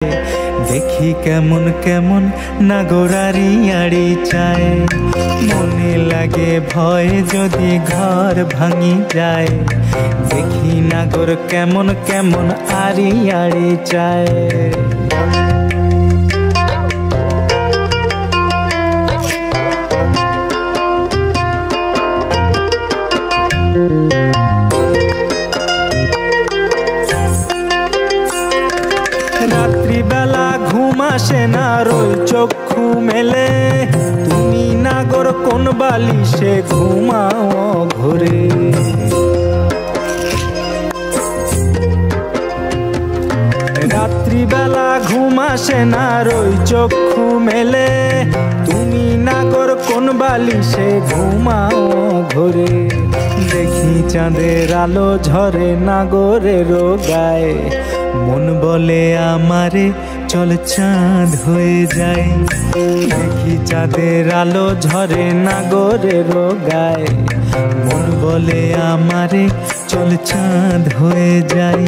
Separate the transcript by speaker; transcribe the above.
Speaker 1: দেখি কেমন কেমন নাগরারি আড়ি চায়, মনে লাগে ভয় যদি ঘর ভাঙি যায়। দেখি নাগর কেমন কেমন আড়ি আড়ি চায়। রাত্রিবেলা ঘুম আসে না, রই চক্ষু মেলে। তুমি নাগর কোন বালিশে ঘুমাও ঘরে। রাত্রিবেলা ঘুম আসে না, রই চক্ষু মেলে। তুমি নাগর কোন বালিশে ঘুমাও ঘরে। দেখি চাঁদের আলো ঝরে নাগরের গায়ে, মন বলে আমারে চল চাঁদ হয়ে যায়। দেখি চাঁদের আলো ঝরে নাগরের গায়ে, মন বলে আমারে চল চাঁদ হয়ে যায়।